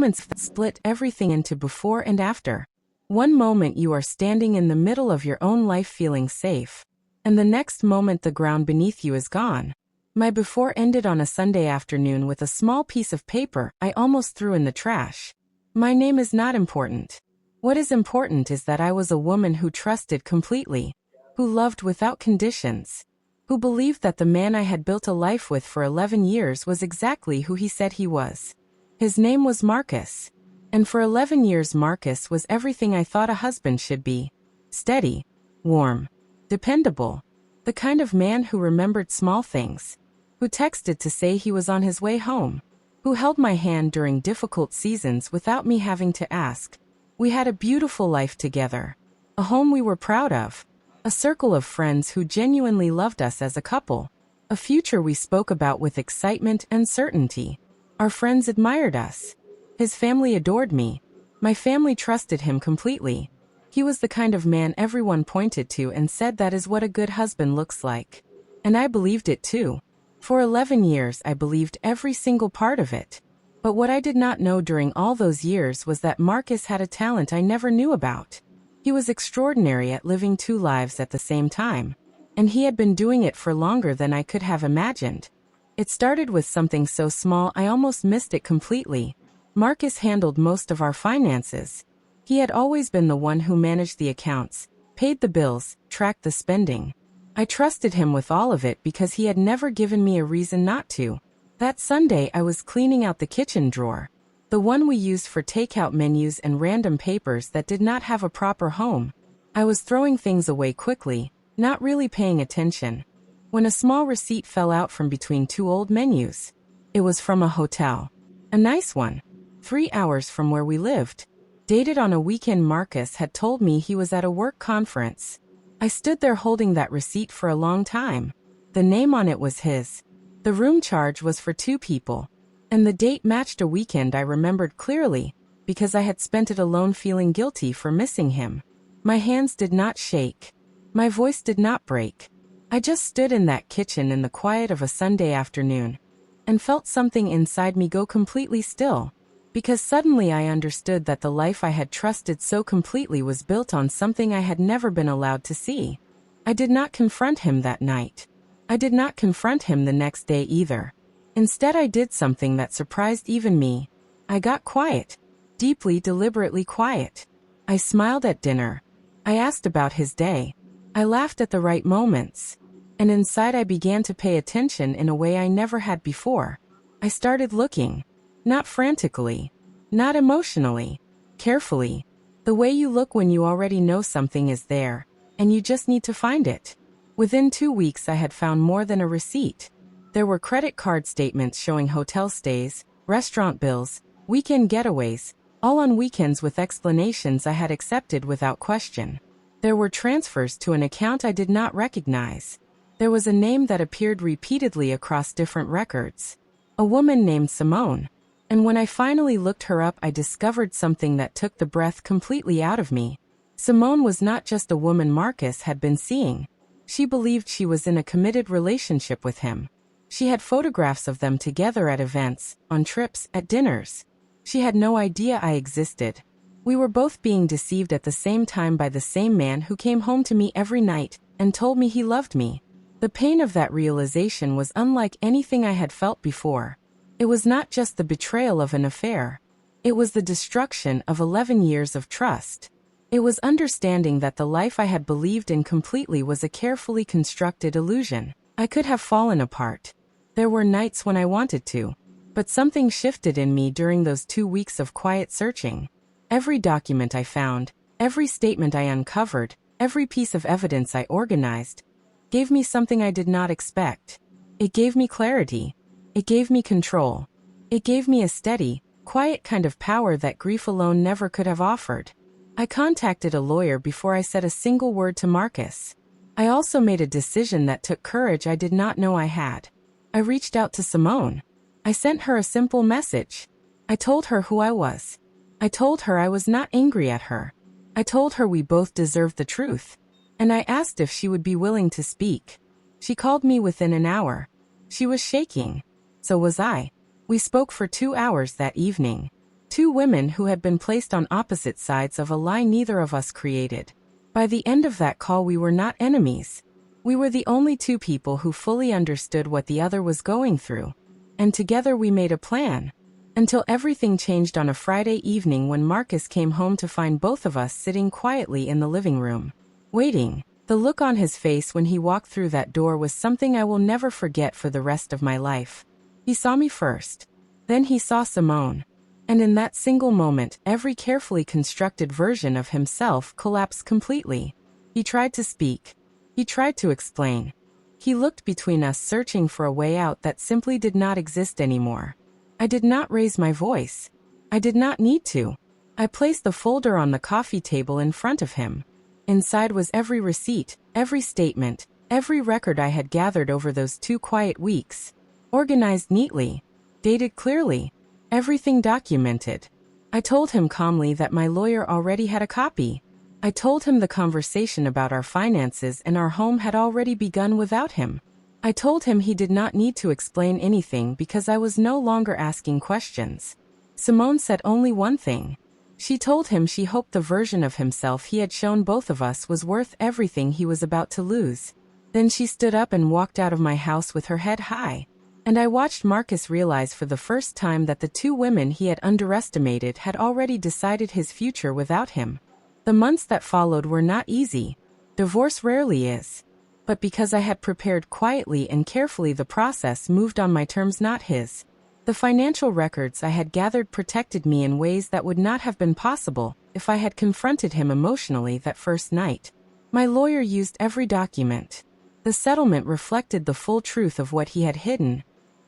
moments that split everything into before and after. One moment you are standing in the middle of your own life feeling safe, and the next moment the ground beneath you is gone. My before ended on a Sunday afternoon with a small piece of paper I almost threw in the trash. My name is not important. What is important is that I was a woman who trusted completely, who loved without conditions, who believed that the man I had built a life with for 11 years was exactly who he said he was. His name was Marcus. And for 11 years Marcus was everything I thought a husband should be. Steady, warm, dependable, the kind of man who remembered small things, who texted to say he was on his way home, who held my hand during difficult seasons without me having to ask. We had a beautiful life together, a home we were proud of, a circle of friends who genuinely loved us as a couple, a future we spoke about with excitement and certainty. Our friends admired us. His family adored me. My family trusted him completely. He was the kind of man everyone pointed to and said that is what a good husband looks like. And I believed it too. For 11 years I believed every single part of it. But what I did not know during all those years was that Marcus had a talent I never knew about. He was extraordinary at living two lives at the same time. And he had been doing it for longer than I could have imagined. It started with something so small I almost missed it completely. Marcus handled most of our finances. He had always been the one who managed the accounts, paid the bills, tracked the spending. I trusted him with all of it because he had never given me a reason not to. That Sunday I was cleaning out the kitchen drawer, the one we used for takeout menus and random papers that did not have a proper home. I was throwing things away quickly, not really paying attention, when a small receipt fell out from between two old menus. It was from a hotel. A nice one. 3 hours from where we lived. Dated on a weekend. Marcus had told me he was at a work conference. I stood there holding that receipt for a long time. The name on it was his. The room charge was for 2 people. And the date matched a weekend I remembered clearly, because I had spent it alone feeling guilty for missing him. My hands did not shake. My voice did not break. I just stood in that kitchen in the quiet of a Sunday afternoon, and felt something inside me go completely still, because suddenly I understood that the life I had trusted so completely was built on something I had never been allowed to see. I did not confront him that night. I did not confront him the next day either. Instead, I did something that surprised even me. I got quiet. Deeply, deliberately quiet. I smiled at dinner. I asked about his day. I laughed at the right moments. And inside I began to pay attention in a way I never had before. I started looking. Not frantically. Not emotionally. Carefully. The way you look when you already know something is there, and you just need to find it. Within 2 weeks I had found more than a receipt. There were credit card statements showing hotel stays, restaurant bills, weekend getaways, all on weekends with explanations I had accepted without question. There were transfers to an account I did not recognize. There was a name that appeared repeatedly across different records. A woman named Simone. And when I finally looked her up, I discovered something that took the breath completely out of me. Simone was not just a woman Marcus had been seeing. She believed she was in a committed relationship with him. She had photographs of them together at events, on trips, at dinners. She had no idea I existed. We were both being deceived at the same time by the same man who came home to me every night and told me he loved me. The pain of that realization was unlike anything I had felt before. It was not just the betrayal of an affair. It was the destruction of 11 years of trust. It was understanding that the life I had believed in completely was a carefully constructed illusion. I could have fallen apart. There were nights when I wanted to. But something shifted in me during those 2 weeks of quiet searching. Every document I found, every statement I uncovered, every piece of evidence I organized, gave me something I did not expect. It gave me clarity. It gave me control. It gave me a steady, quiet kind of power that grief alone never could have offered. I contacted a lawyer before I said a single word to Marcus. I also made a decision that took courage I did not know I had. I reached out to Simone. I sent her a simple message. I told her who I was. I told her I was not angry at her. I told her we both deserved the truth. And I asked if she would be willing to speak. She called me within an hour. She was shaking. So was I. We spoke for 2 hours that evening. Two women who had been placed on opposite sides of a lie neither of us created. By the end of that call, we were not enemies. We were the only two people who fully understood what the other was going through. And together we made a plan. Until everything changed on a Friday evening when Marcus came home to find both of us sitting quietly in the living room, waiting. The look on his face when he walked through that door was something I will never forget for the rest of my life. He saw me first. Then he saw Simone. And in that single moment, every carefully constructed version of himself collapsed completely. He tried to speak. He tried to explain. He looked between us, searching for a way out that simply did not exist anymore. I did not raise my voice. I did not need to. I placed the folder on the coffee table in front of him. Inside was every receipt, every statement, every record I had gathered over those 2 quiet weeks. Organized neatly. Dated clearly. Everything documented. I told him calmly that my lawyer already had a copy. I told him the conversation about our finances and our home had already begun without him. I told him he did not need to explain anything because I was no longer asking questions. Simone said only one thing. She told him she hoped the version of himself he had shown both of us was worth everything he was about to lose. Then she stood up and walked out of my house with her head high. And I watched Marcus realize for the first time that the two women he had underestimated had already decided his future without him. The months that followed were not easy. Divorce rarely is. But because I had prepared quietly and carefully, the process moved on my terms, not his. The financial records I had gathered protected me in ways that would not have been possible if I had confronted him emotionally that first night. My lawyer used every document. The settlement reflected the full truth of what he had hidden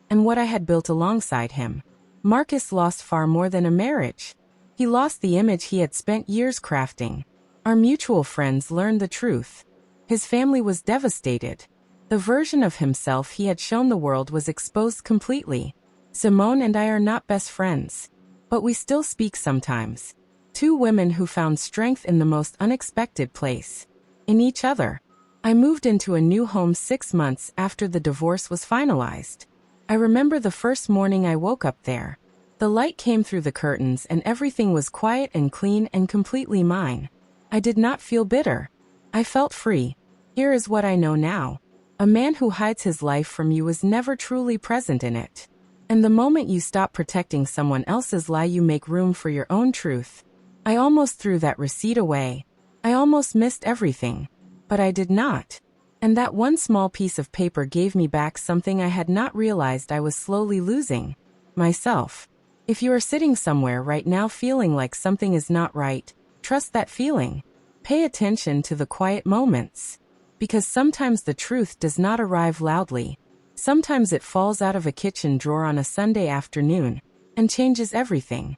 and what I had built alongside him. Marcus lost far more than a marriage. He lost the image he had spent years crafting. Our mutual friends learned the truth. His family was devastated. The version of himself he had shown the world was exposed completely. Simone and I are not best friends, but we still speak sometimes. Two women who found strength in the most unexpected place. In each other. I moved into a new home 6 months after the divorce was finalized. I remember the first morning I woke up there. The light came through the curtains and everything was quiet and clean and completely mine. I did not feel bitter. I felt free. Here is what I know now. A man who hides his life from you is never truly present in it. And the moment you stop protecting someone else's lie, you make room for your own truth. I almost threw that receipt away. I almost missed everything. But I did not. And that one small piece of paper gave me back something I had not realized I was slowly losing. Myself. If you are sitting somewhere right now feeling like something is not right, trust that feeling. Pay attention to the quiet moments. Because sometimes the truth does not arrive loudly. Sometimes it falls out of a kitchen drawer on a Sunday afternoon and changes everything.